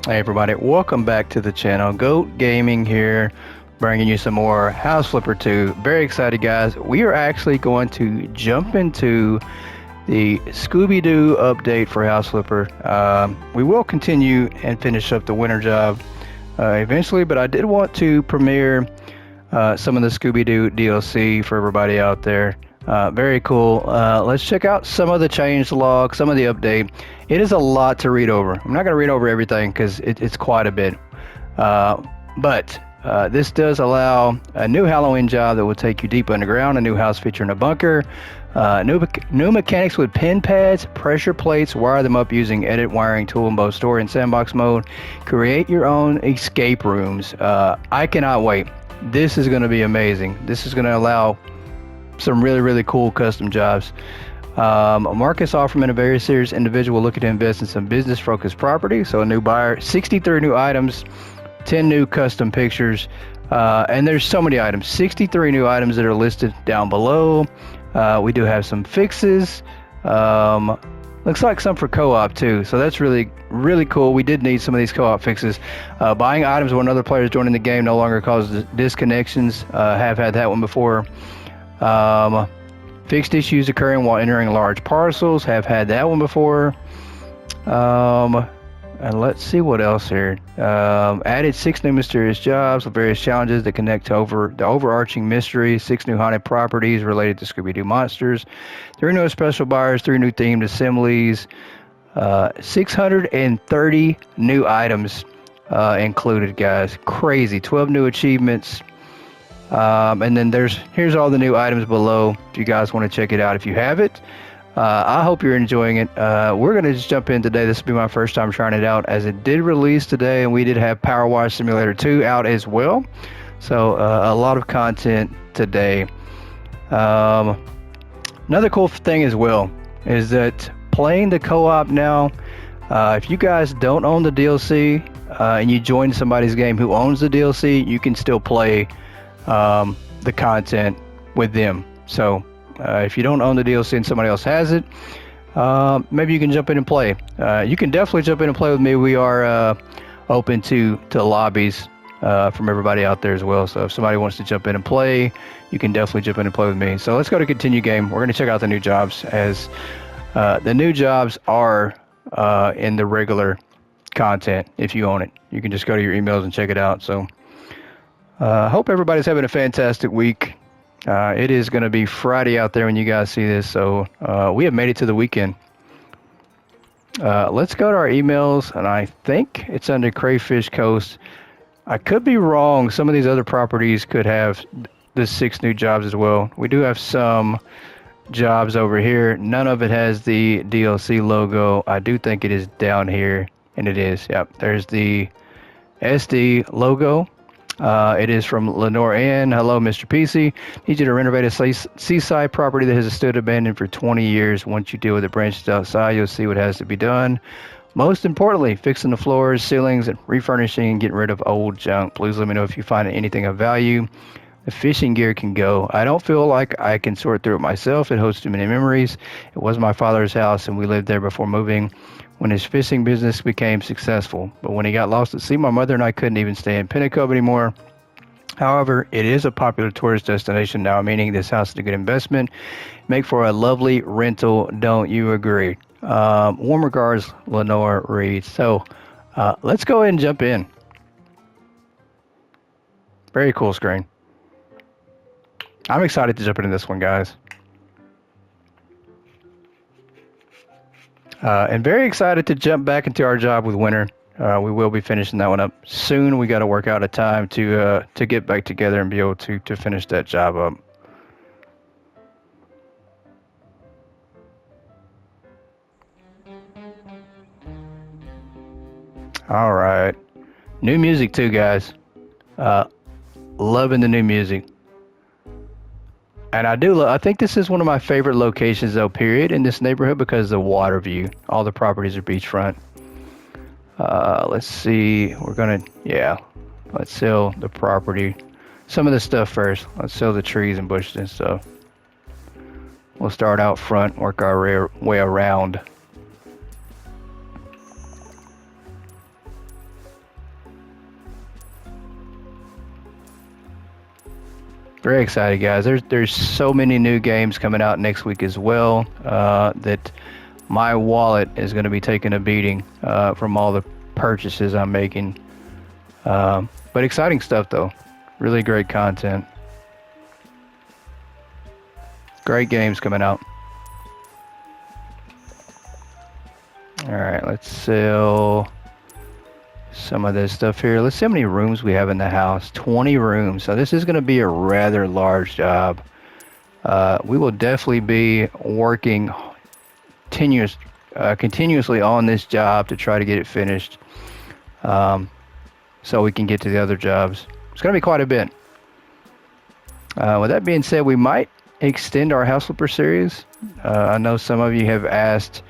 Hey everybody, welcome back to the channel. Goat Gaming here, bringing you some more House Flipper 2. Very excited, guys. We are actually going to jump into the Scooby-Doo update for House Flipper. We will continue and finish up the winter job eventually, but I did want to premiere some of the Scooby-Doo DLC for everybody out there. Very cool. Let's check out some of the change log, some of the update. It is a lot to read over. I'm not going to read over everything because it's quite a bit. But this does allow a new Halloween job that will take you deep underground, a new house featuring a bunker, new mechanics with pin pads, pressure plates, wire them up using edit wiring tool in both story and sandbox mode. Create your own escape rooms. I cannot wait. This is going to be amazing. This is going to allow some really cool custom jobs. Marcus Offerman, a very serious individual looking to invest in some business focused property. So a new buyer, 63 new items, 10 new custom pictures, and there's so many items, 63 new items that are listed down below. We do have some fixes. Looks like some for co-op too, so that's really cool. We did need some of these co-op fixes. Buying items when other players joining the game no longer causes disconnections. Have had that one before. Fixed issues occurring while entering large parcels. Have had that one before. And let's see what else here. Added 6 new mysterious jobs with various challenges that connect to the overarching mystery. 6 new haunted properties related to Scooby-Doo monsters. 3 new special buyers. 3 new themed assemblies. 630 new items included, guys. Crazy. 12 new achievements. And then here's all the new items below if you guys want to check it out if you have it. I hope you're enjoying it. We're going to just jump in today. This will be my first time trying it out, as it did release today, and we did have Power Wash Simulator 2 out as well. So a lot of content today. Another cool thing as well is that playing the co-op now, if you guys don't own the DLC and you join somebody's game who owns the DLC, you can still play the content with them. So if you don't own the DLC and somebody else has it, maybe you can jump in and play. You can definitely jump in and play with me. We are open to lobbies from everybody out there as well. So if somebody wants to jump in and play, you can definitely jump in and play with me. So let's go to continue game. We're going to check out the new jobs, as the new jobs are in the regular content. If you own it, you can just go to your emails and check it out. So hope everybody's having a fantastic week. It is going to be Friday out there when you guys see this, so we have made it to the weekend. Let's go to our emails, and I think it's under Crayfish Coast. I could be wrong. Some of these other properties could have the 6 new jobs as well. We do have some jobs over here. None of it has the DLC logo. I do think it is down here, and it is. Yep, there's the SD logo. It is from Lenore Ann. Hello, Mr. PC. Need you to renovate a seaside property that has stood abandoned for 20 years. Once you deal with the branches outside, you'll see what has to be done. Most importantly, fixing the floors, ceilings, and refurnishing and getting rid of old junk. Please let me know if you find anything of value. The fishing gear can go. I don't feel like I can sort through it myself. It holds too many memories. It was my father's house, and we lived there before moving when his fishing business became successful. But when he got lost at sea, my mother and I couldn't even stay in Pinnacle anymore. However, it is a popular tourist destination now, meaning this house is a good investment. Make for a lovely rental, don't you agree? Warm regards, Lenore Reed. So let's go ahead and jump in. Very cool screen. I'm excited to jump into this one, guys. And very excited to jump back into our job with Winter. We will be finishing that one up soon. We got to work out a time to get back together and be able to finish that job up. All right. New music too, guys. Loving the new music. And I think this is one of my favorite locations, though, period, in this neighborhood, because of the water view. All the properties are beachfront. Let's see. Let's sell the property. Some of the stuff first. Let's sell the trees and bushes and stuff. We'll start out front, work our way around. Very excited, guys. There's so many new games coming out next week as well, that my wallet is going to be taking a beating from all the purchases I'm making. But exciting stuff, though. Really great content. Great games coming out. All right, let's sell some of this stuff here. Let's see how many rooms we have in the house. 20 rooms. So this is going to be a rather large job. We will definitely be working continuously on this job to try to get it finished, so we can get to the other jobs. It's going to be quite a bit. With that being said, we might extend our House Flipper series. I know some of you have asked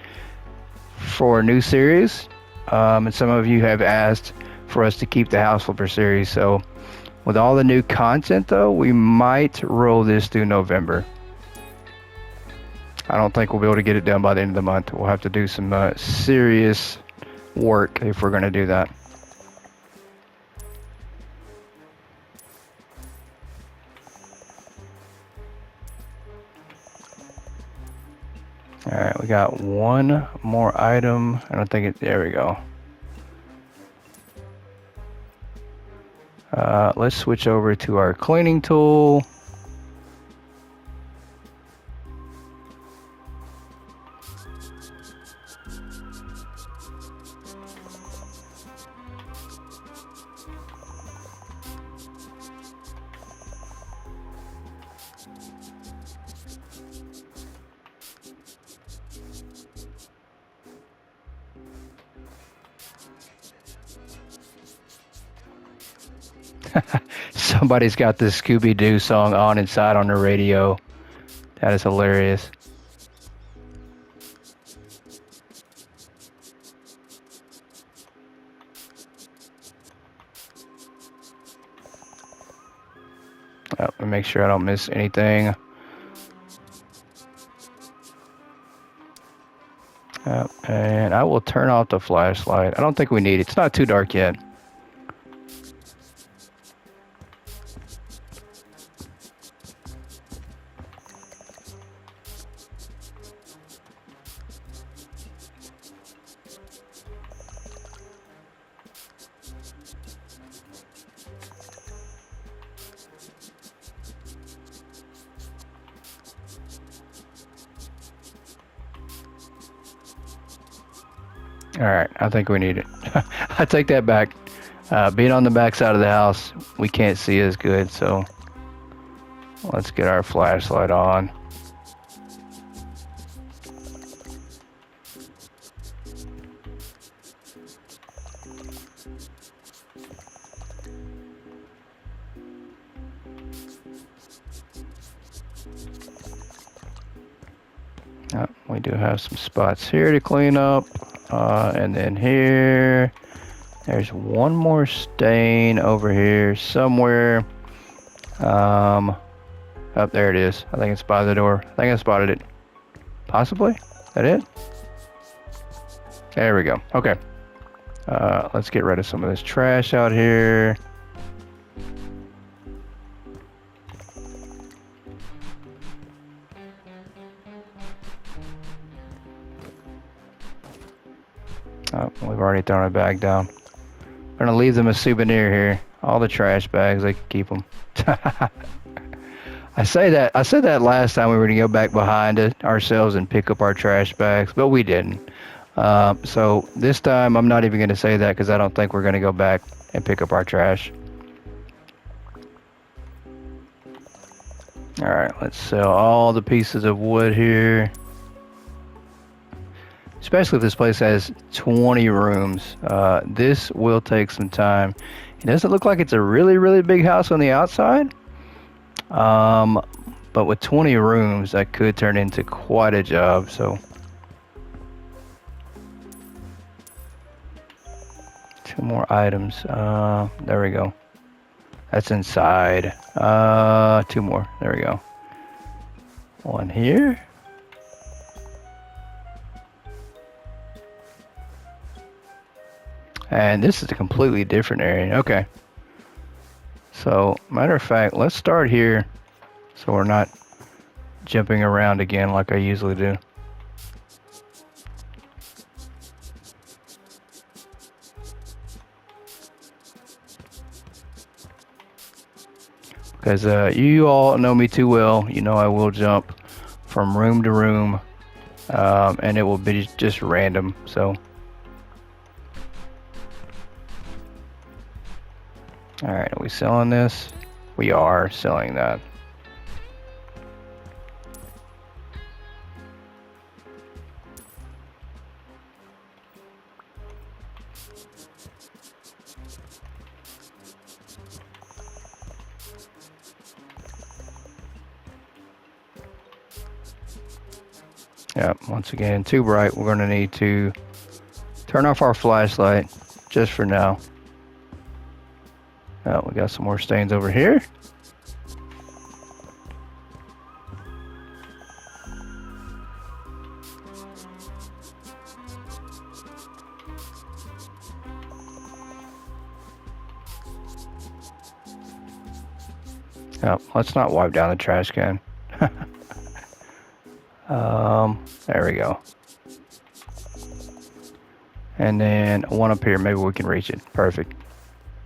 for a new series, and some of you have asked for us to keep the House Flipper series. So with all the new content, though, we might roll this through November. I don't think we'll be able to get it done by the end of the month. We'll have to do some serious work if we're going to do that. All right, we got one more item. I don't think it, there we go. Let's switch over to our cleaning tool. Somebody's got this Scooby-Doo song on inside on the radio. That is hilarious. Let me make sure I don't miss anything. And I will turn off the flashlight. I don't think we need it. It's not too dark yet. All right, I think we need it. I take that back. Being on the back side of the house, we can't see as good, so let's get our flashlight on. We do have some spots here to clean up. And then here, there's one more stain over here somewhere. Oh, there it is. I think it's by the door. I think I spotted it. Possibly? Is that it? There we go. Okay. Let's get rid of some of this trash out here. Oh, we've already thrown a bag down. We're gonna leave them a souvenir here. All the trash bags, they can keep them. I said that last time we were gonna go back behind it ourselves and pick up our trash bags, but we didn't. So this time I'm not even gonna say that because I don't think we're gonna go back and pick up our trash. All right, let's sell all the pieces of wood here. Especially if this place has 20 rooms. This will take some time. It doesn't look like it's a really, really big house on the outside. But with 20 rooms, that could turn into quite a job. So, two more items. There we go. That's inside. Two more. There we go. One here. And this is a completely different area. Okay. So, matter of fact, let's start here. so we're not jumping around again like I usually do. Because you all know me too well. You know I will jump from room to room, and it will be just random. So, all right, are we selling this? We are selling that. Yeah, once again, too bright. We're going to need to turn off our flashlight just for now. Oh, we got some more stains over here. Oh, let's not wipe down the trash can. There we go. And then one up here, maybe we can reach it. Perfect.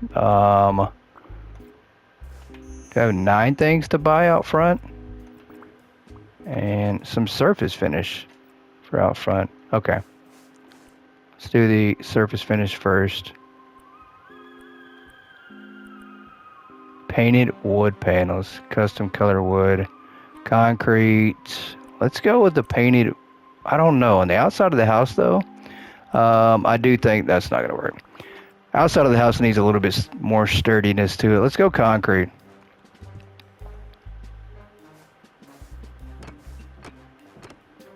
Do I have 9 things to buy out front? And some surface finish for out front. Okay. Let's do the surface finish first. Painted wood panels, custom color wood, concrete. Let's go with the painted. I don't know. On the outside of the house, though, I do think that's not going to work. Outside of the house needs a little bit more sturdiness to it. Let's go concrete.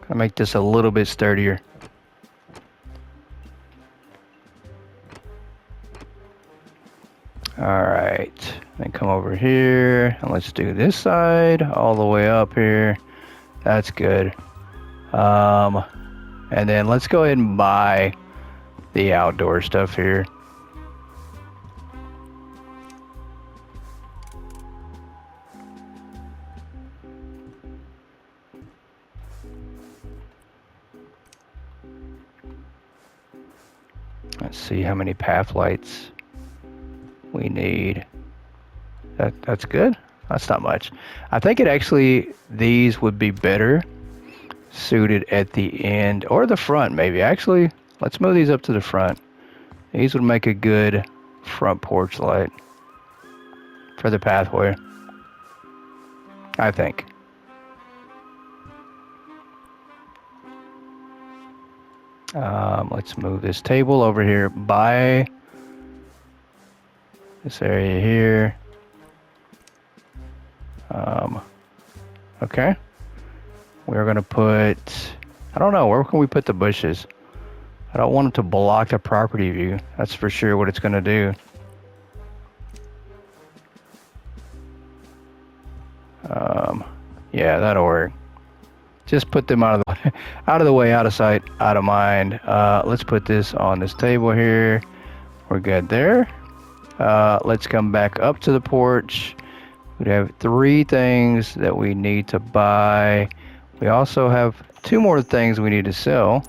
I'll make this a little bit sturdier. All right, then come over here and let's do this side all the way up here. That's good. And then let's go ahead and buy the outdoor stuff here. Let's see how many path lights we need. That's good. That's not much. I think these would be better suited at the end or the front maybe. Actually, let's move these up to the front. These would make a good front porch light for the pathway, I think. Let's move this table over here by this area here. Okay. We're going to put, I don't know, where can we put the bushes? I don't want them to block the property view. That's for sure what it's going to do. Yeah, that'll work. Just put them out of the way, out of sight, out of mind. Let's put this on this table here. We're good there. Let's come back up to the porch. We have 3 things that we need to buy. We also have 2 more things we need to sell.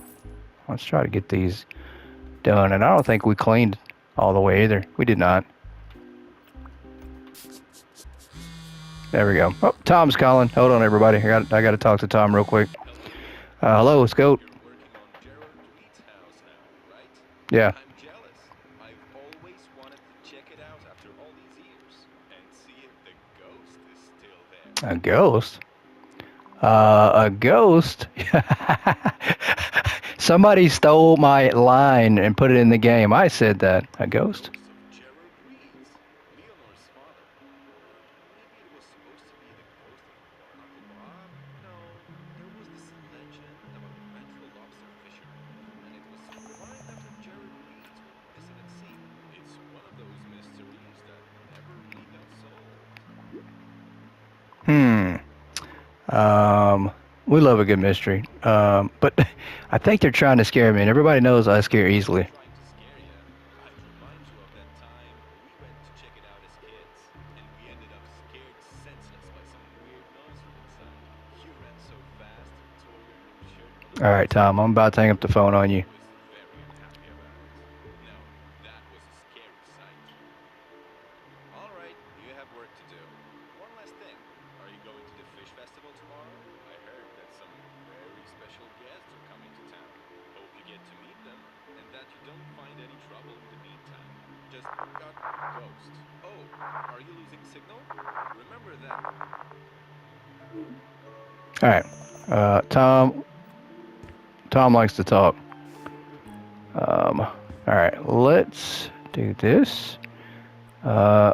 Let's try to get these done. And I don't think we cleaned all the way either. We did not. There we go. Oh, Tom's calling. Hold on, everybody. I got to talk to Tom real quick. Hello, it's Goat. Yeah. A ghost? A ghost? Somebody stole my line and put it in the game. I said that. A ghost? We love a good mystery. But I think they're trying to scare me, and everybody knows I scare easily. All right, Tom, I'm about to hang up the phone on you. Very unhappy about it. No, that was a scary sight. All right, you have work to do. One last thing. Are you going to the fish festival tomorrow? I heard that some very special guests are coming to town. Hope you get to meet them and that you don't find any trouble in the meantime. Just got ghost. Oh, are you losing signal? Remember that. All right, Tom. Tom likes to talk. All right, let's do this.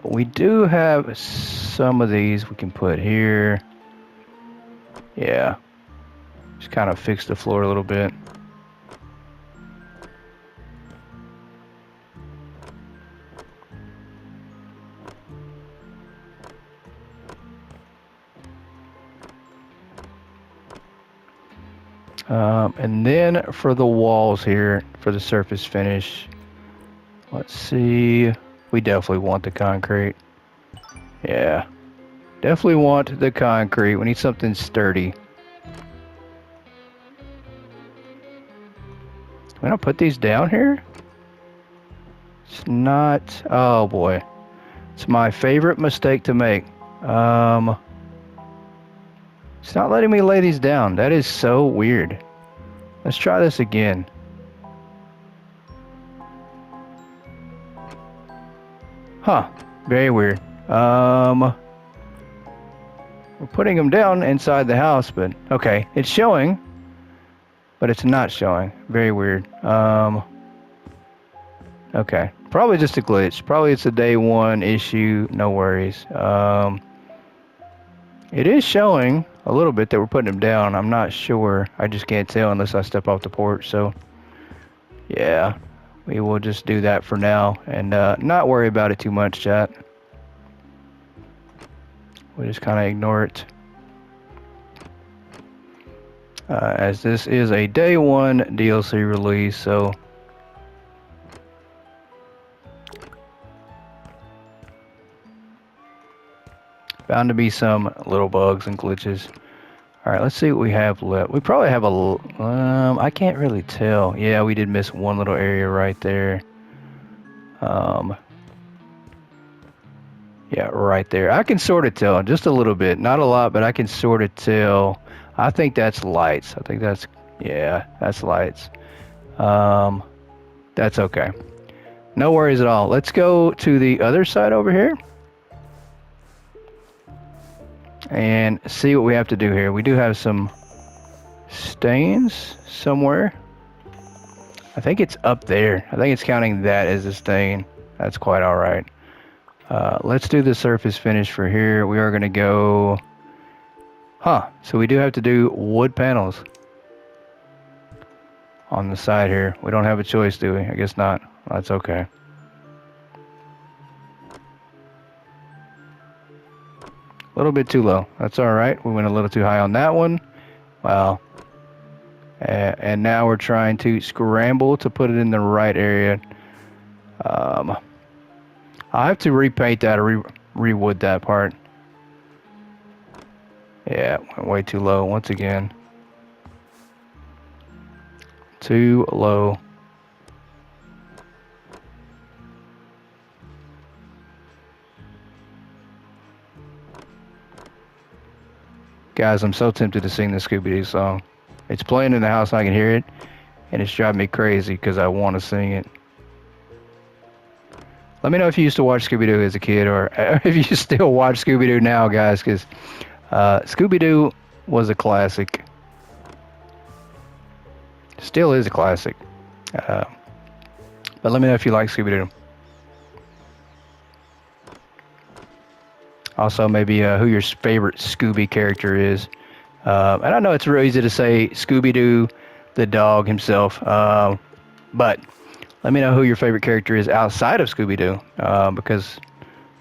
We do have some of these we can put here. Yeah, just kind of fix the floor a little bit. And then for the walls here, for the surface finish, let's see. We definitely want the concrete. Yeah, definitely want the concrete. We need something sturdy. Can I put these down here? It's not. Oh boy, it's my favorite mistake to make. Um, it's not letting me lay these down. That is so weird. Let's try this again. Huh, very weird. We're putting them down inside the house, but okay, it's showing, but it's not showing. Very weird. Okay, probably just a glitch. Probably it's a day one issue. No worries. It is showing a little bit that we're putting them down. I'm not sure. I just can't tell unless I step off the porch. So, yeah, we will just do that for now and not worry about it too much, chat. We'll just kind of ignore it. As this is a day one DLC release, so bound to be some little bugs and glitches. All right, let's see what we have left. We probably have I can't really tell. Yeah, we did miss one little area right there. Yeah, right there. I can sort of tell just a little bit, not a lot, but I can sort of tell. I think that's lights. I think that's, yeah, that's lights. That's okay. No worries at all. Let's go to the other side over here and see what we have to do here. We do have some stains somewhere. I think it's up there. I think it's counting that as a stain. That's quite all right. Let's do the surface finish for here. We are going to go... Huh. So we do have to do wood panels on the side here. We don't have a choice, do we? I guess not. That's okay. A little bit too low. That's all right. We went a little too high on that one. Wow. And now we're trying to scramble to put it in the right area. I have to repaint that or re-wood that part. Yeah, went way too low once again. Too low. Guys, I'm so tempted to sing the Scooby-Doo song. It's playing in the house, I can hear it, and it's driving me crazy because I want to sing it. Let me know if you used to watch Scooby-Doo as a kid or if you still watch Scooby-Doo now, guys, because Scooby-Doo was a classic. Still is a classic. But let me know if you like Scooby-Doo. Also, maybe who your favorite Scooby character is. And I know it's real easy to say Scooby-Doo, the dog himself. But let me know who your favorite character is outside of Scooby-Doo. Because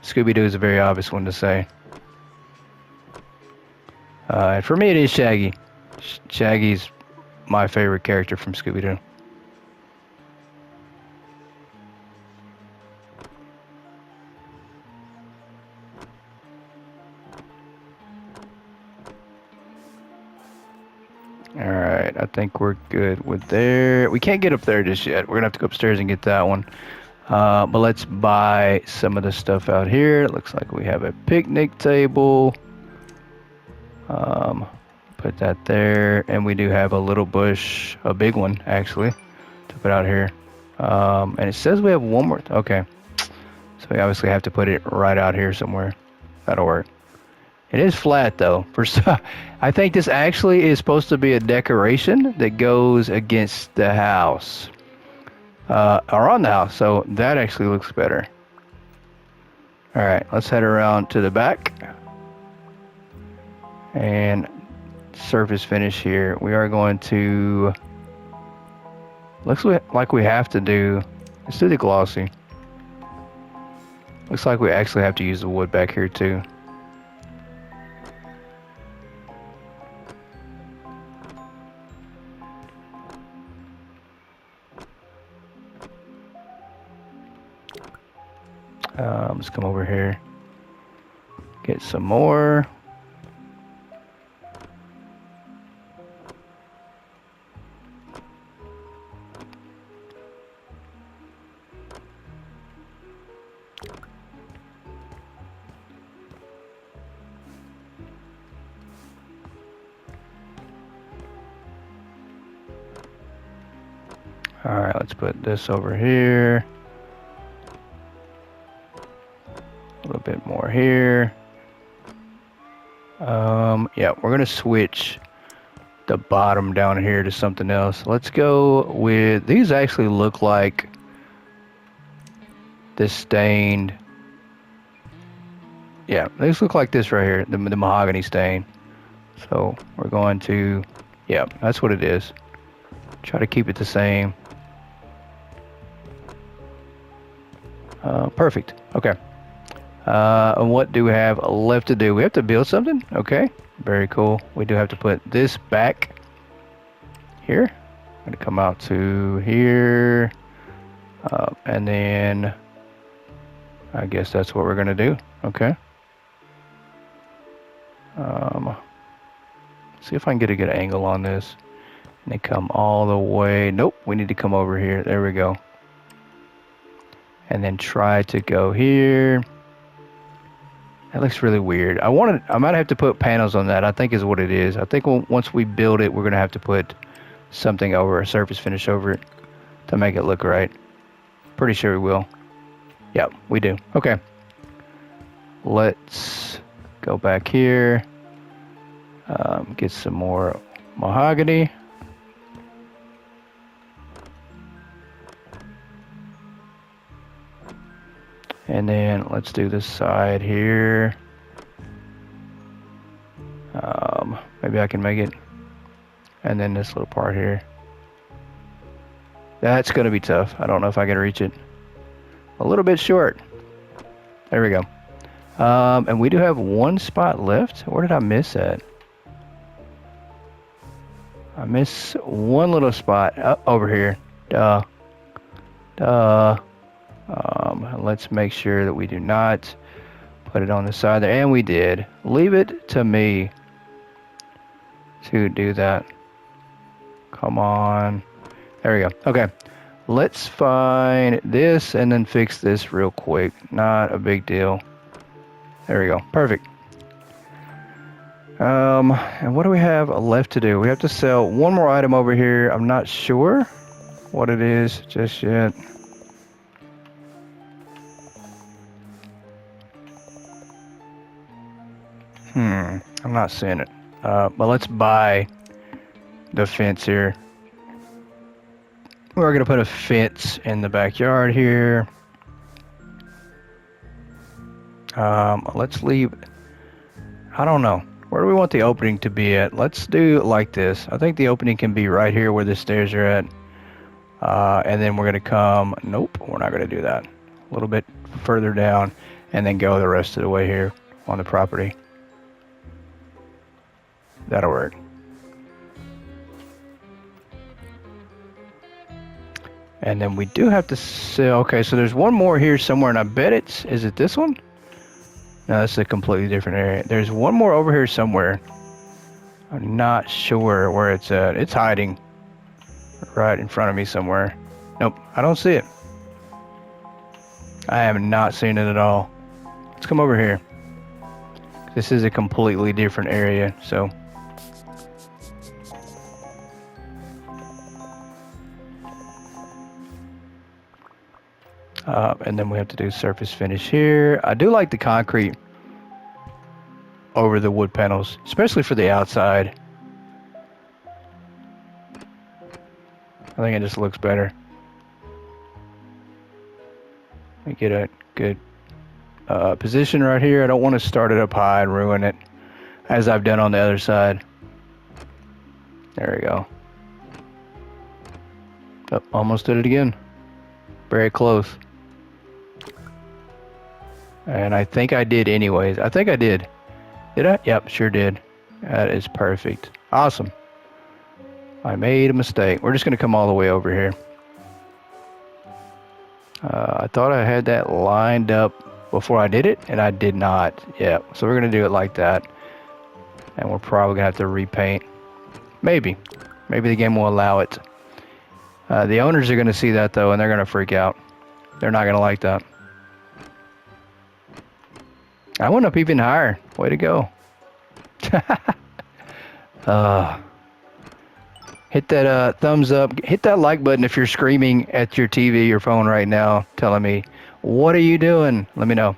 Scooby-Doo is a very obvious one to say. And for me, it is Shaggy. Shaggy's my favorite character from Scooby-Doo. All right. right, I think we're good with there. We can't get up there just yet. We're gonna have to go upstairs and get that one. But let's buy some of the stuff out here. It looks like we have a picnic table. Put that there, and we do have a little bush, a big one actually, to put out here. And it says we have one more. Okay, so we obviously have to put it right out here somewhere. That'll work. It is flat though. I think this actually is supposed to be a decoration that goes against the house, or on the house. So that actually looks better. All right, let's head around to the back and surface finish here. We are going to, looks like we have to do, let's do the glossy. Looks like we actually have to use the wood back here too. Let's come over here, get some more. All right, let's put this over here. A little bit more here. Yeah, we're gonna switch the bottom down here to something else. Let's go with, these actually look like this stained. Yeah, these look like this right here, the mahogany stain. So we're going to, yeah, that's what it is. Try to keep it the same. Perfect. Okay. And what do we have left to do? We have to build something. Okay. Very cool. We do have to put this back here. I'm going to come out to here. And then I guess that's what we're going to do. Okay. See if I can get a good angle on this. And then come all the way. Nope. We need to come over here. There we go. And then try to go here. That looks really weird. I might have to put panels on that, I think is what it is. I think once we build it, we're going to have to put something over, a surface finish over it to make it look right. Pretty sure we will. Yeah, we do. Okay. Let's go back here. Get some more mahogany. And then let's do this side here. Maybe I can make it. And then this little part here. That's going to be tough. I don't know if I can reach it. A little bit short. There we go. And we do have one spot left. Where did I miss at? I miss one little spot over here. Duh. Let's make sure that we do not put it on the side there. And we did. Leave it to me to do that. Come on. There we go. Okay. Let's find this and then fix this real quick. Not a big deal. There we go. Perfect. And what do we have left to do? We have to sell one more item over here. I'm not sure what it is just yet. I'm not seeing it. But let's buy the fence here. We're going to put a fence in the backyard here. Let's leave, I don't know. Where do we want the opening to be at? Let's do it like this. I think the opening can be right here where the stairs are at. And then we're going to come, nope, we're not going to do that. A little bit further down and then go the rest of the way here on the property. That'll work. And then we do have to sell. Okay, so there's one more here somewhere, and I bet is it this one? No, that's a completely different area. There's one more over here somewhere. I'm not sure where it's at. It's hiding right in front of me somewhere. Nope, I don't see it. I have not seen it at all. Let's come over here. This is a completely different area, so. And then we have to do surface finish here. I do like the concrete over the wood panels, especially for the outside. I think it just looks better. Let me get a good position right here. I don't want to start it up high and ruin it, as I've done on the other side. There we go. Oh, almost did it again. Very close. And I think I did anyways. I think I did. Did I? Yep, sure did. That is perfect. Awesome. I made a mistake. We're just going to come all the way over here. I thought I had that lined up before I did it, and I did not. Yeah, so we're going to do it like that. And we're probably going to have to repaint. Maybe. Maybe the game will allow it. The owners are going to see that, though, and they're going to freak out. They're not going to like that. I went up even higher. Way to go. Hit that thumbs up. Hit that like button if you're screaming at your TV or phone right now, telling me, what are you doing? Let me know.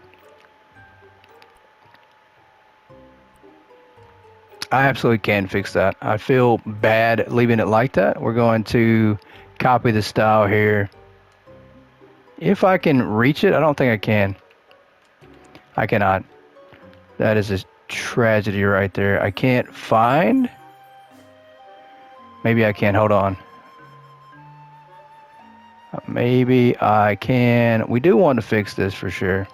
I absolutely can fix that. I feel bad leaving it like that. We're going to copy the style here. If I can reach it, I don't think I can. I cannot. That is a tragedy right there. I can't find. Maybe I can. Hold on. Maybe I can. We do want to fix this for sure.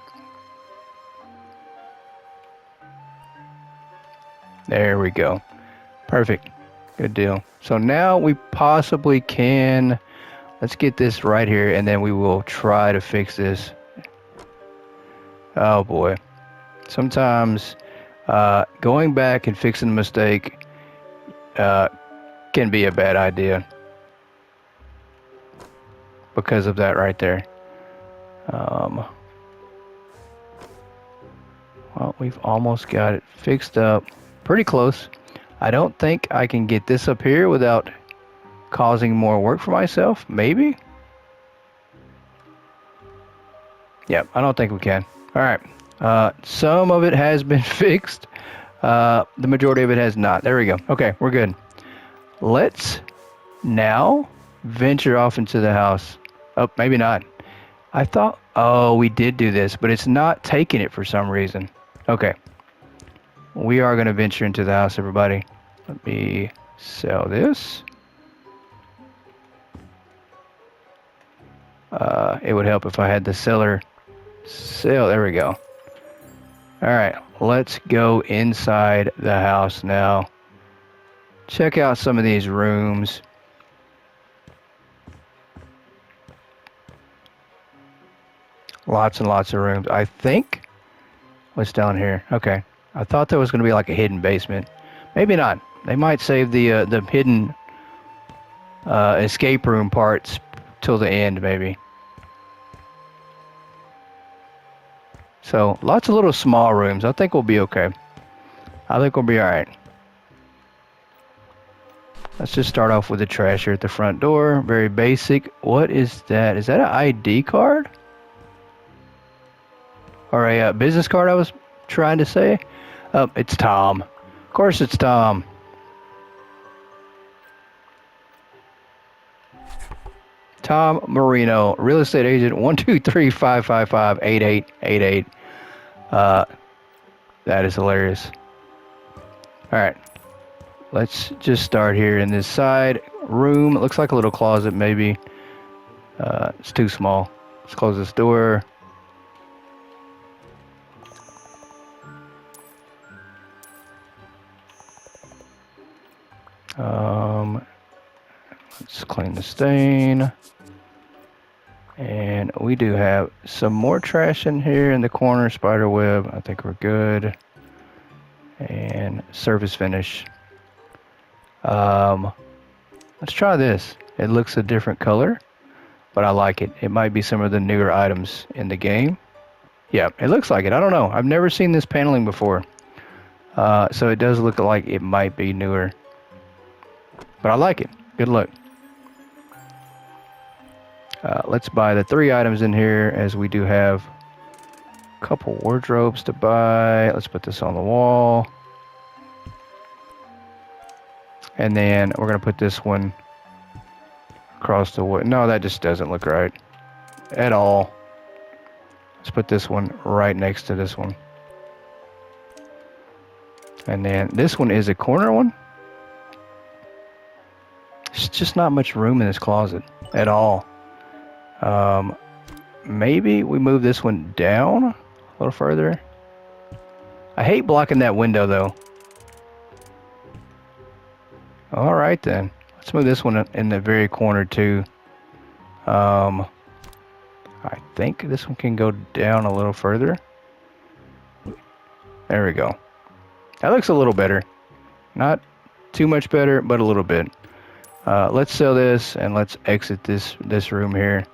There we go. Perfect. Good deal. So now we possibly can. Let's get this right here, and then we will try to fix this. Oh boy. Sometimes going back and fixing a mistake can be a bad idea because of that right there. Well, we've almost got it fixed up. Pretty close. I don't think I can get this up here without causing more work for myself. Maybe? Yep, I don't think we can. All right. Some of it has been fixed. The majority of it has not. There we go. Okay, we're good. Let's now venture off into the house. Oh, maybe not. I thought, oh, we did do this, but it's not taking it for some reason. Okay. We are going to venture into the house, everybody. Let me sell this. It would help if I had the seller sell. There we go. All right, let's go inside the house now. Check out some of these rooms. Lots and lots of rooms. I think. What's down here? Okay. I thought there was going to be like a hidden basement. Maybe not. They might save the hidden escape room parts till the end, maybe. So, lots of little small rooms. I think we'll be okay. I think we'll be alright. Let's just start off with the trash here at the front door. Very basic. What is that? Is that an ID card? Or a business card, I was trying to say? Oh, it's Tom. Of course it's Tom. Tom Marino, real estate agent, 123-555-8888. That is hilarious. All right. Let's just start here in this side room. It looks like a little closet, maybe. It's too small. Let's close this door. Let's clean the stain. And we do have some more trash in here in the corner, spider web. I think we're good. And surface finish. Um, let's try this. It looks a different color, but I like it. It might be some of the newer items in the game. Yeah, it looks like it. I don't know. I've never seen this paneling before. So it does look like it might be newer. But I like it. Good luck. Let's buy the 3 items in here, as we do have a couple wardrobes to buy. Let's put this on the wall. And then we're going to put this one across the wall. No, that just doesn't look right at all. Let's put this one right next to this one. And then this one is a corner one. There's just not much room in this closet at all. Maybe we move this one down a little further. I hate blocking that window though. All right then. Let's move this one in the very corner too. I think this one can go down a little further. There we go. That looks a little better. Not too much better, but a little bit. Let's sell this and let's exit this room here.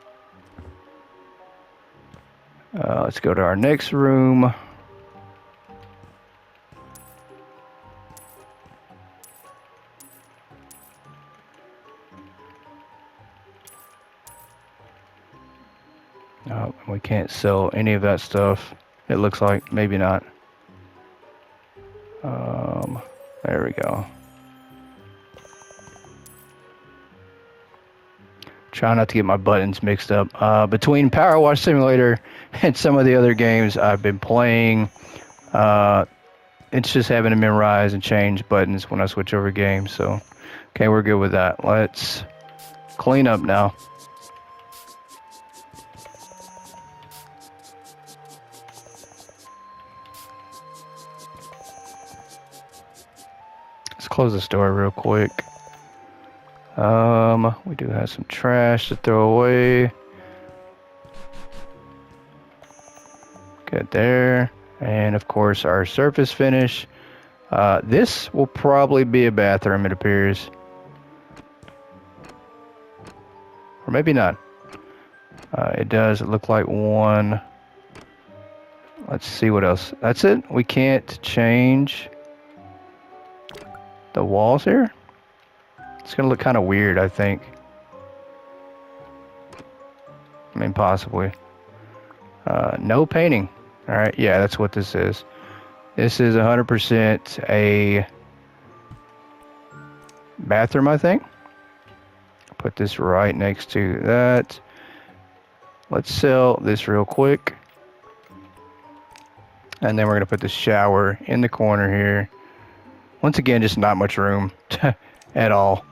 Let's go to our next room. Oh, we can't sell any of that stuff. It looks like maybe not. There we go. Try not to get my buttons mixed up. Between Power Wash Simulator and some of the other games I've been playing, it's just having to memorize and change buttons when I switch over games. So, okay, we're good with that. Let's clean up now. Let's close this door real quick. We do have some trash to throw away. Good there. And of course our surface finish. This will probably be a bathroom, it appears. Or maybe not. It does look like one. Let's see what else. That's it? We can't change the walls here? It's gonna look kind of weird, I think. I mean, possibly. No painting. Alright, yeah, that's what this is. This is 100% a bathroom, I think. Put this right next to that. Let's sell this real quick. And then we're going to put the shower in the corner here. Once again, just not much room at all.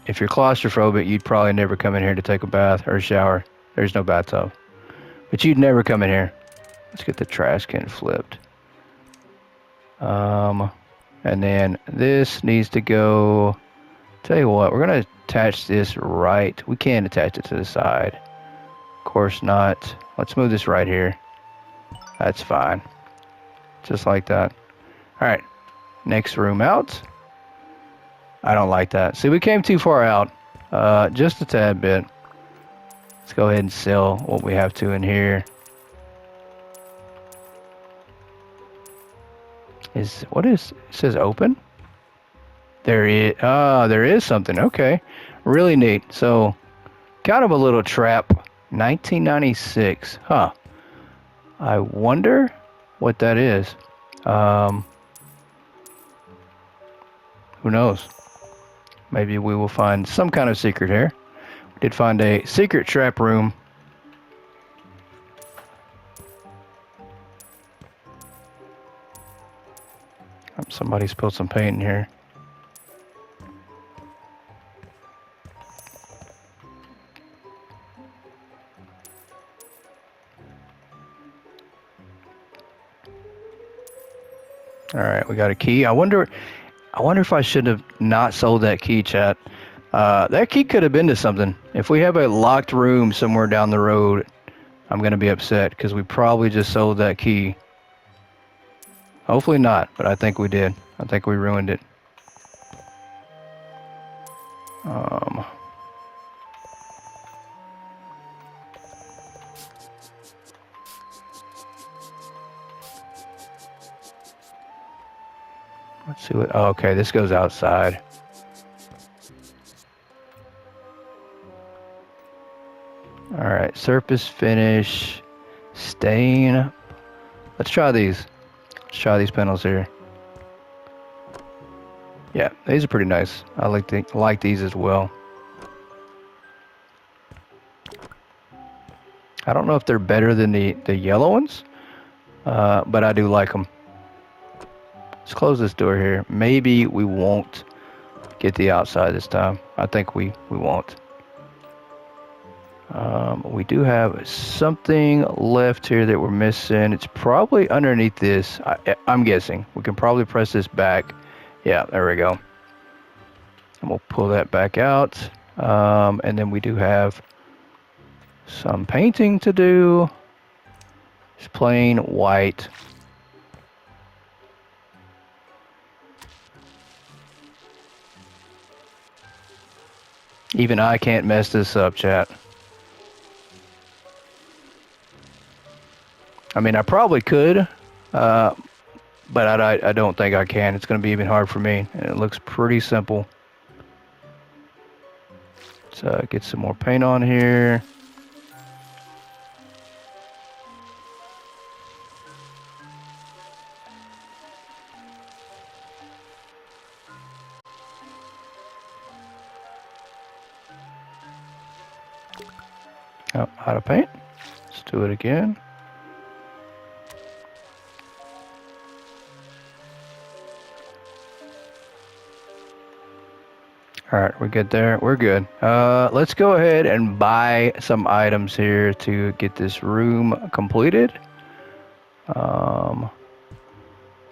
If you're claustrophobic, you'd probably never come in here to take a bath or a shower. There's no bathtub. But you'd never come in here. Let's get the trash can flipped. And then this needs to go... Tell you what, we're going to attach this right. We can attach it to the side. Of course not. Let's move this right here. That's fine. Just like that. Alright. Next room out. I don't like that. See, we came too far out. Just a tad bit. Let's go ahead and sell what we have to in here. It says open? There is something. Okay. Really neat. So, kind of a little trap. 1996. Huh. I wonder what that is. Who knows? Maybe we will find some kind of secret here. We did find a secret trap room. Somebody spilled some paint in here. All right, we got a key. I wonder if I should have not sold that key, chat. That key could have been to something. If we have a locked room somewhere down the road, I'm going to be upset because we probably just sold that key. Hopefully not, but I think we did. I think we ruined it. Let's see what. Oh, okay, this goes outside. All right, surface finish, stain. Let's try these. Let's try these panels here. Yeah, these are pretty nice. I like these as well. I don't know if they're better than the yellow ones, but I do like them. Let's close this door here. Maybe we won't get the outside this time. I think we won't. We do have something left here that we're missing. It's probably underneath this. I'm guessing. We can probably press this back. Yeah, there we go. And we'll pull that back out. And then we do have some painting to do. Just plain white. Even I can't mess this up, chat. I mean, I probably could, but I don't think I can. It's going to be even hard for me, and it looks pretty simple. Let's get some more paint on here. Oh, out of paint. Let's do it again. All right, we're good there. We're good. Let's go ahead and buy some items here to get this room completed. That'll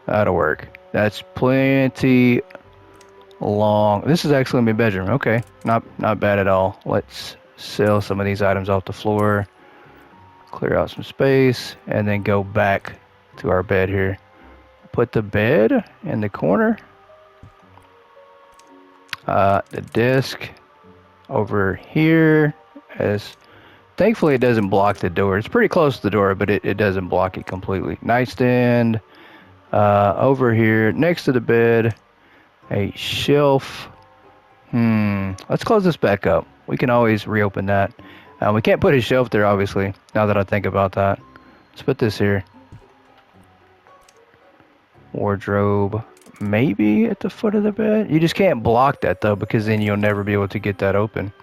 work. That's plenty long. This is actually my bedroom. Okay, not bad at all. Let's sell some of these items off the floor, clear out some space, and then go back to our bed here. Put the bed in the corner. The desk over here, as thankfully it doesn't block the door. It's pretty close to the door, but it doesn't block it completely. Nightstand over here next to the bed, a shelf. Let's close this back up. We can always reopen that. We can't put a shelf there, obviously, now that I think about that. Let's put this here. Wardrobe. Maybe at the foot of the bed. You just can't block that though, because then you'll never be able to get that open.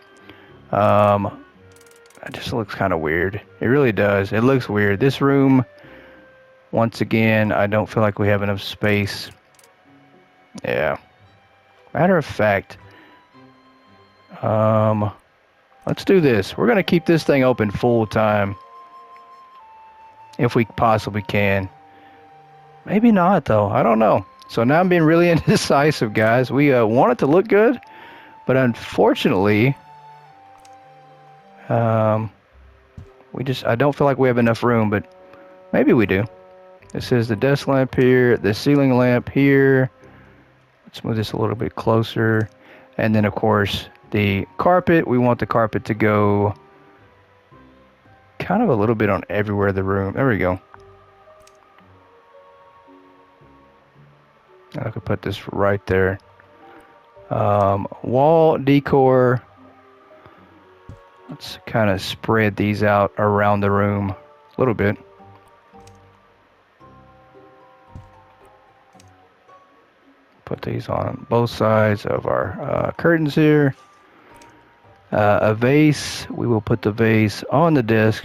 It just looks kind of weird. It really does. It looks weird. This room, once again, I don't feel like we have enough space. Yeah. Matter of fact, let's do this. We're gonna keep this thing open full time, if we possibly can. Maybe not though. I don't know. So now I'm being really indecisive, guys. We want it to look good, but unfortunately, I don't feel like we have enough room, but maybe we do. This is the desk lamp here, the ceiling lamp here. Let's move this a little bit closer. And then, of course, the carpet. We want the carpet to go kind of a little bit on everywhere in the room. There we go. I could put this right there. Wall decor. Let's kind of spread these out around the room a little bit. Put these on both sides of our curtains here. A vase. We will put the vase on the desk.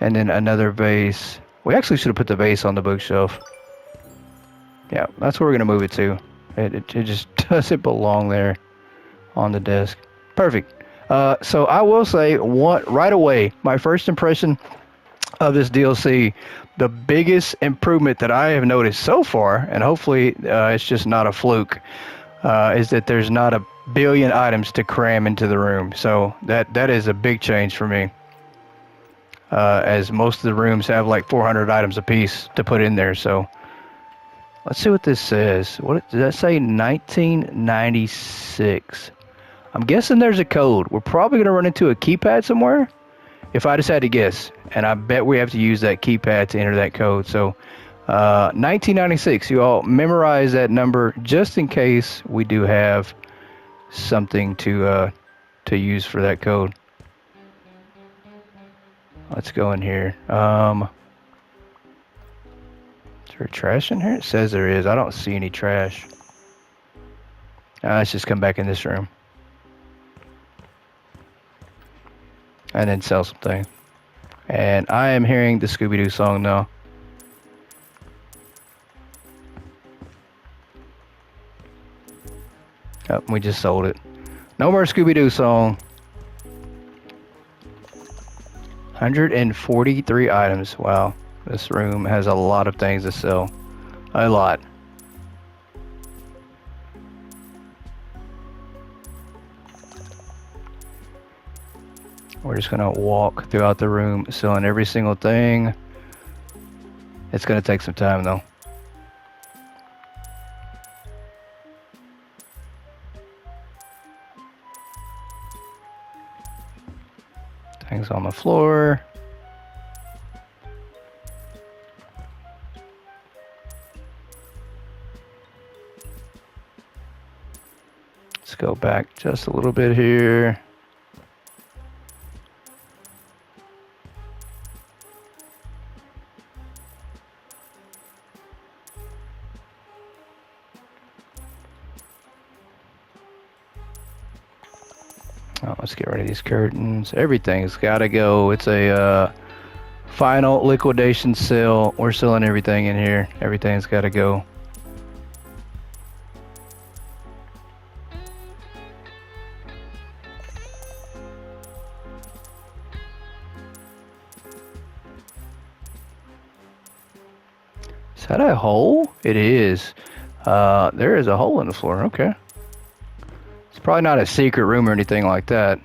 And then another vase. We actually should have put the vase on the bookshelf. Yeah, that's where we're going to move it to. It just doesn't belong there on the desk. Perfect. So I will say right away, my first impression of this DLC, the biggest improvement that I have noticed so far, and hopefully it's just not a fluke, is that there's not a billion items to cram into the room. So that is a big change for me. as most of the rooms have like 400 items apiece to put in there. So let's see what this says. What does that say? 1996. I'm guessing there's a code. We're probably going to run into a keypad somewhere, if I just had to guess. And I bet we have to use that keypad to enter that code. So 1996, you all memorize that number just in case we do have something to use for that code. Let's go in here. Is there trash in here? It says there is. I don't see any trash. Let's just come back in this room. And then sell something. And I am hearing the Scooby-Doo song now. Oh, we just sold it. No more Scooby-Doo song. 143 items. Wow. This room has a lot of things to sell. A lot. We're just gonna walk throughout the room selling every single thing. It's gonna take some time though. Things on the floor. Let's go back just a little bit here. Oh, let's get rid of these curtains. Everything's got to go. It's a final liquidation sale. We're selling everything in here. Everything's got to go. Is that a hole? It is. There is a hole in the floor. Okay. Probably not a secret room or anything like that,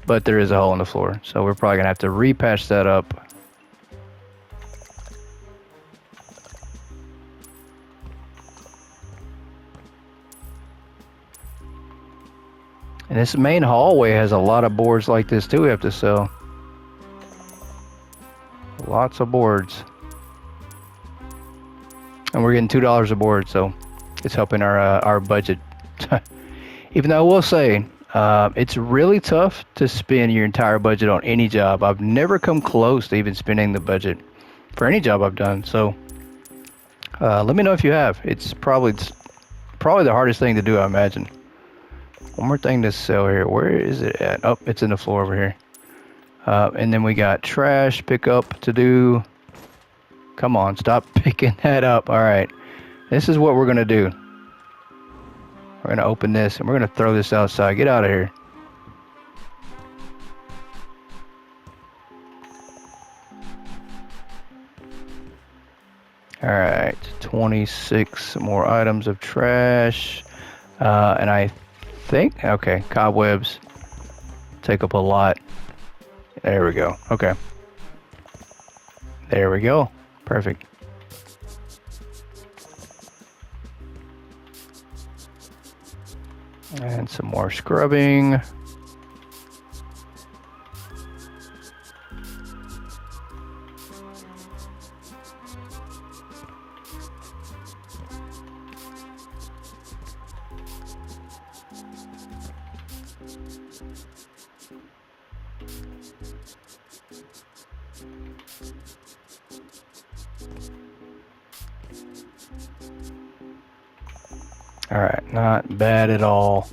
but there is a hole in the floor, so we're probably gonna have to repatch that up. And this main hallway has a lot of boards like this too we have to sell. Lots of boards. And we're getting $2 a board, so it's helping our budget. Even though I will say, it's really tough to spend your entire budget on any job. I've never come close to even spending the budget for any job I've done. So let me know if you have. It's probably the hardest thing to do, I imagine. One more thing to sell here. Where is it at? Oh, it's in the floor over here. And then we got trash pickup to do. Come on, stop picking that up. All right, this is what we're gonna do. We're gonna open this and we're gonna throw this outside. Get out of here. All right, 26 more items of trash. And I think, okay, cobwebs take up a lot. There we go. Okay. There we go. Perfect. And some more scrubbing. All right, not bad at all.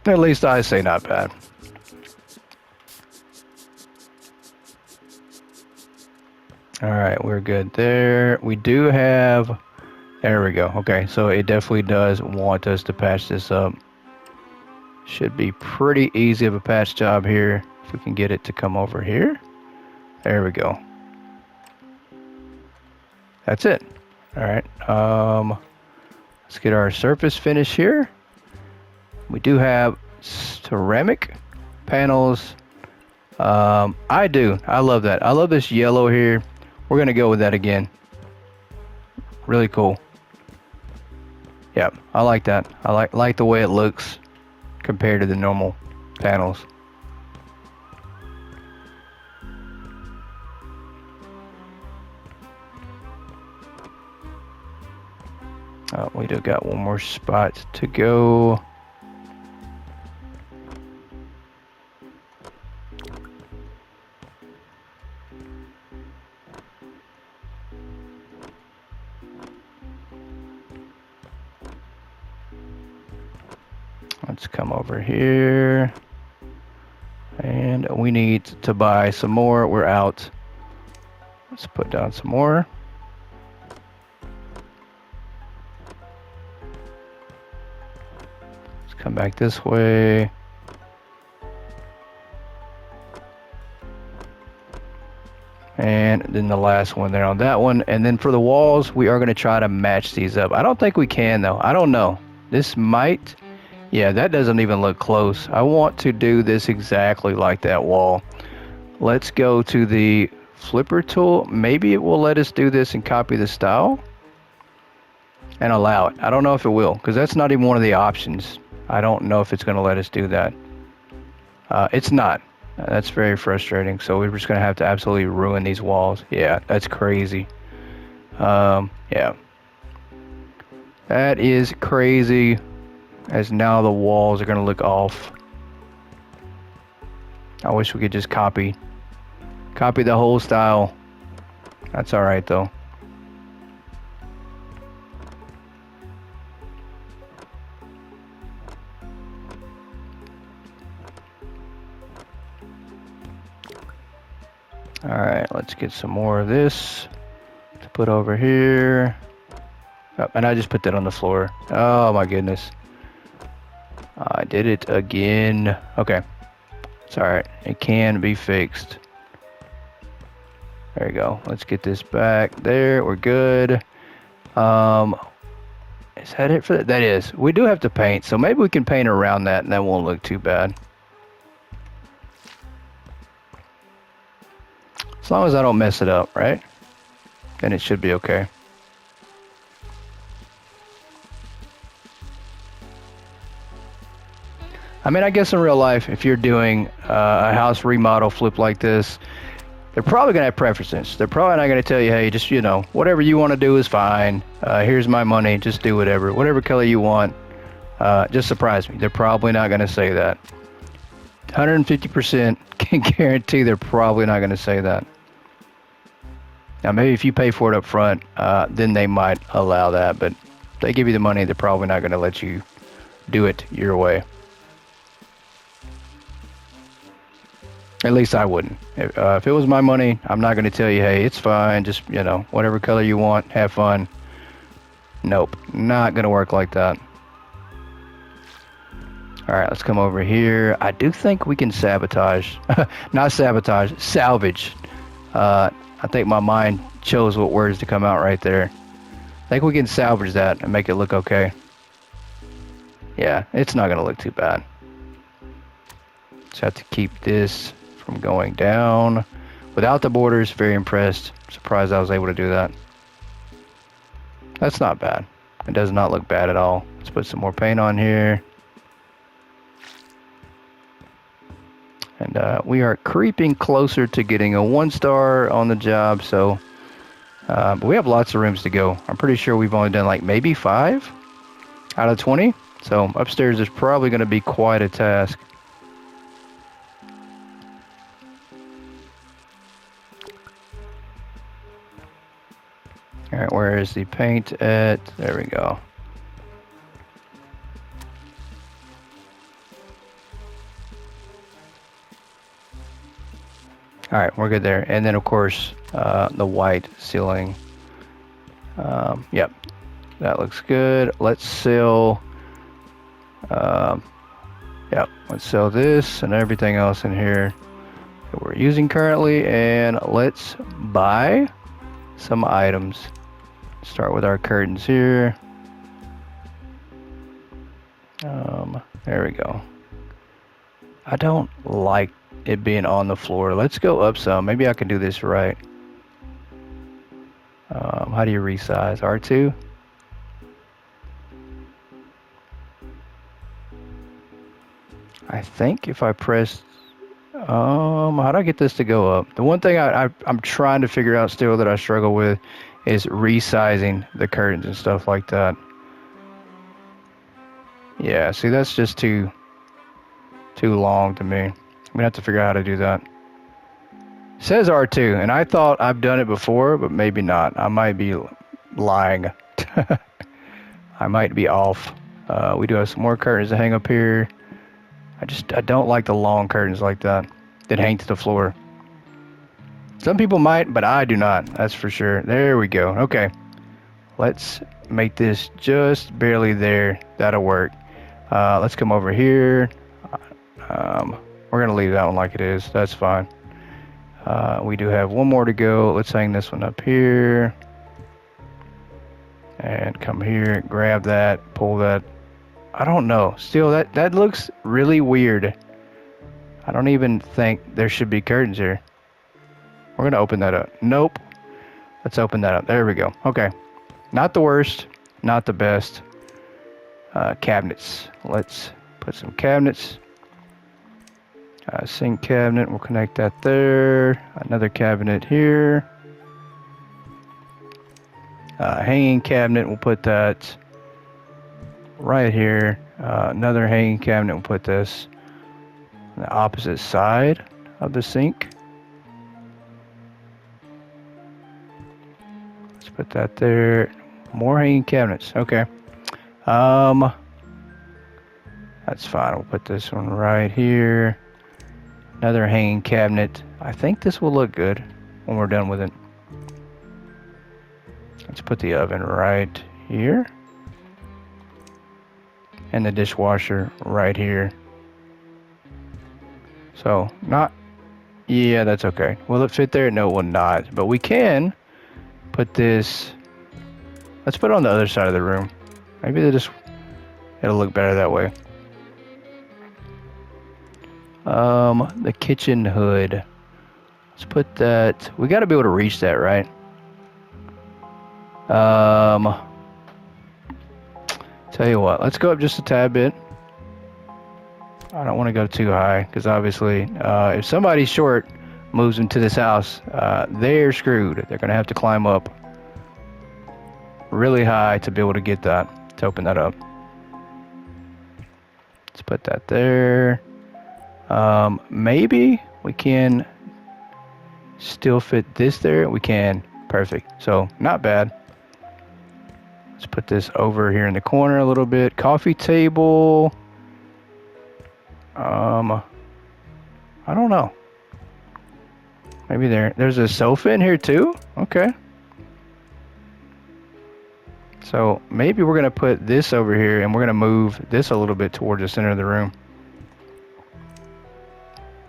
At least I say not bad. All right, we're good there. We do have, there we go. Okay, so it definitely does want us to patch this up. Should be pretty easy of a patch job here. If we can get it to come over here. There we go. That's it. All right, let's get our surface finish here. We do have ceramic panels. I do. I love that. I love this yellow here. We're gonna go with that again. Really cool. Yeah, I like that. I like the way it looks compared to the normal panels. We do got one more spot to go. Let's come over here. And we need to buy some more. We're out. Let's put down some more. Let's come back this way. And then the last one there on that one. And then for the walls, we are going to try to match these up. I don't think we can, though. I don't know. This might... Yeah, that doesn't even look close. I want to do this exactly like that wall. Let's go to the flipper tool. Maybe it will let us do this and copy the style and allow it. I don't know if it will, because that's not even one of the options. I don't know if it's going to let us do that. It's not. That's very frustrating. So we're just going to have to absolutely ruin these walls. Yeah, that's crazy. Yeah. That is crazy. As now the walls are going to look off. I wish we could just copy the whole style. That's all right though. All right, let's get some more of this to put over here. Oh, and I just put that on the floor. Oh my goodness. I did it again. Okay. It's alright. It can be fixed. There you go. Let's get this back there. We're good. Is that it for that? That is. We do have to paint, so maybe we can paint around that and that won't look too bad. As long as I don't mess it up, right? Then it should be okay. I mean, I guess in real life, if you're doing a house remodel flip like this, they're probably going to have preferences. They're probably not going to tell you, hey, just, you know, whatever you want to do is fine. Here's my money. Just do whatever. Whatever color you want. Just surprise me. They're probably not going to say that. 150% can guarantee they're probably not going to say that. Now, maybe if you pay for it up front, then they might allow that. But if they give you the money, they're probably not going to let you do it your way. At least I wouldn't. If it was my money, I'm not going to tell you, hey, it's fine. Just, you know, whatever color you want, have fun. Nope. Not going to work like that. All right, let's come over here. I do think we can sabotage. Not sabotage, salvage. I think my mind chose what words to come out right there. I think we can salvage that and make it look okay. Yeah, it's not going to look too bad. Just have to keep this from going down without the borders. Very impressed. Surprised I was able to do that. That's not bad. It does not look bad at all. Let's put some more paint on here. And we are creeping closer to getting a 1-star on the job. So but we have lots of rooms to go. I'm pretty sure we've only done like maybe 5 out of 20. So upstairs is probably going to be quite a task. All right, where is the paint at? There we go. All right, we're good there. And then, of course, the white ceiling. Yep, that looks good. Let's sell. Yep, let's sell this and everything else in here that we're using currently. And let's buy some items. Start with our curtains here. There we go. I don't like it being on the floor. Let's go up some. Maybe I can do this right. How do you resize? R2? I think if I press... how do I get this to go up? The one thing I'm trying to figure out still that I struggle with is resizing the curtains and stuff like that. Yeah, see, that's just too long to me. I'm gonna have to figure out how to do that. It says R2, and I thought I've done it before, but maybe not. I might be lying. I might be off. We do have some more curtains to hang up here. I don't like the long curtains like that hang to the floor. Some people might, but I do not. That's for sure. There we go. Okay. Let's make this just barely there. That'll work. Let's come over here. We're going to leave that one like it is. That's fine. We do have one more to go. Let's hang this one up here. And come here, grab that, pull that. I don't know. Still, that looks really weird. I don't even think there should be curtains here. We're going to open that up. Nope. Let's open that up. There we go. Okay. Not the worst. Not the best. Cabinets. Let's put some cabinets. Sink cabinet. We'll connect that there. Another cabinet here. Hanging cabinet. We'll put that right here. Another hanging cabinet. We'll put this on the opposite side of the sink. Let's put that there. More hanging cabinets. Okay. That's fine. We'll put this one right here. Another hanging cabinet. I think this will look good when we're done with it. Let's put the oven right here. And the dishwasher right here. So, not... Yeah, that's okay. Will it fit there? No, it will not. But we can put this... Let's put it on the other side of the room. Maybe it'll look better that way. The kitchen hood. Let's put that... We got to be able to reach that, right? Tell you what, let's go up just a tad bit. I don't want to go too high, because obviously, if somebody short moves into this house, they're screwed. They're going to have to climb up really high to be able to get that, to open that up. Let's put that there. Maybe we can still fit this there. We can. Perfect. So, not bad. Let's put this over here in the corner a little bit. Coffee table. I don't know. Maybe there's a sofa in here too? Okay. So maybe we're going to put this over here and we're going to move this a little bit towards the center of the room.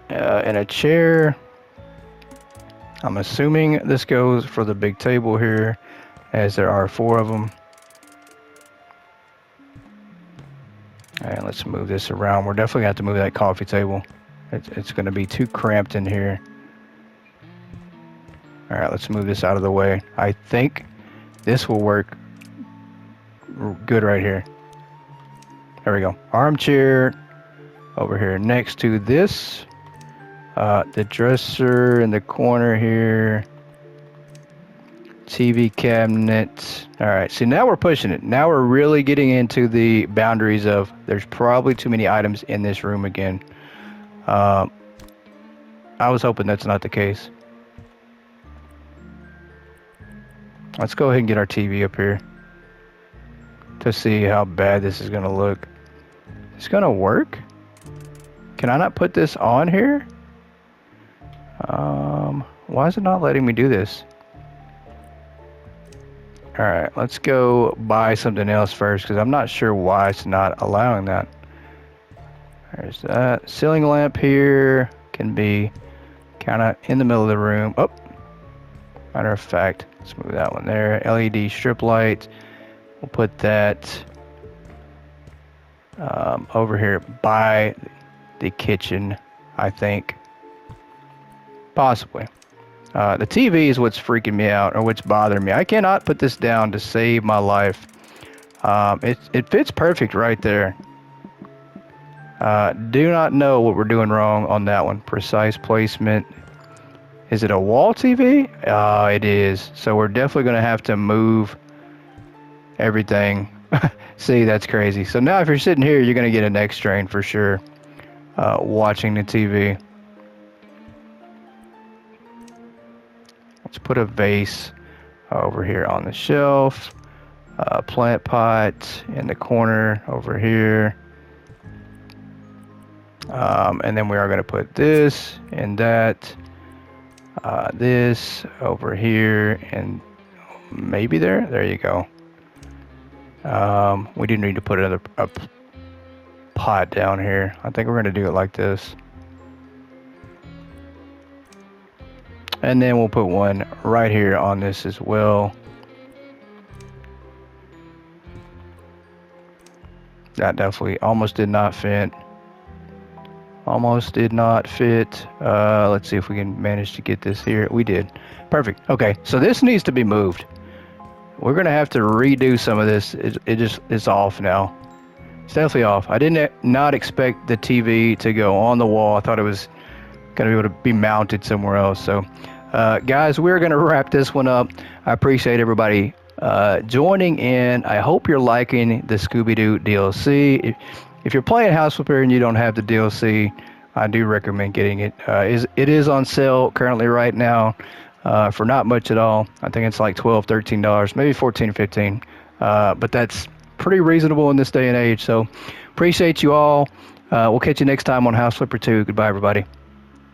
And a chair. I'm assuming this goes for the big table here, as there are 4 of them. And let's move this around. We're definitely going to have to move that coffee table. It's going to be too cramped in here. All right, let's move this out of the way. I think this will work good right here. There we go. Armchair over here next to this. The dresser in the corner here. TV cabinet. All right, see, now we're pushing it. Now we're really getting into the boundaries of there's probably too many items in this room again. I was hoping that's not the case. Let's go ahead and get our TV up here to see how bad this is going to look. It's going to work? Can I not put this on here? Why is it not letting me do this? Alright, let's go buy something else first, because I'm not sure why it's not allowing that. There's that. Ceiling lamp here can be kind of in the middle of the room. Oh, matter of fact, let's move that one there. LED strip light. We'll put that over here by the kitchen, I think. Possibly. The TV is what's freaking me out, or what's bothering me. I cannot put this down to save my life. It fits perfect right there. Do not know what we're doing wrong on that one. Precise placement. Is it a wall TV? It is. So we're definitely going to have to move everything. See, that's crazy. So now if you're sitting here, you're going to get a neck strain for sure, watching the TV. Let's put a vase over here on the shelf. Plant pot in the corner over here. And then we are going to put this and that. This over here and maybe there. There you go. We do need to put a pot down here. I think we're going to do it like this. And then we'll put one right here on this as well. That definitely almost did not fit. Almost did not fit. Let's see if we can manage to get this here. We did. Perfect. Okay, so this needs to be moved. We're gonna have to redo some of this. It's off now. It's definitely off. I did not expect the TV to go on the wall. I thought it was gonna be able to be mounted somewhere else. So, guys, we're gonna wrap this one up. I appreciate everybody joining in. I hope you're liking the Scooby-Doo DLC. If you're playing House Flipper and you don't have the DLC, I do recommend getting it. It is on sale currently right now for not much at all. I think it's like $12, $13, maybe $14, $15. But that's pretty reasonable in this day and age. So appreciate you all. We'll catch you next time on House Flipper 2. Goodbye, everybody.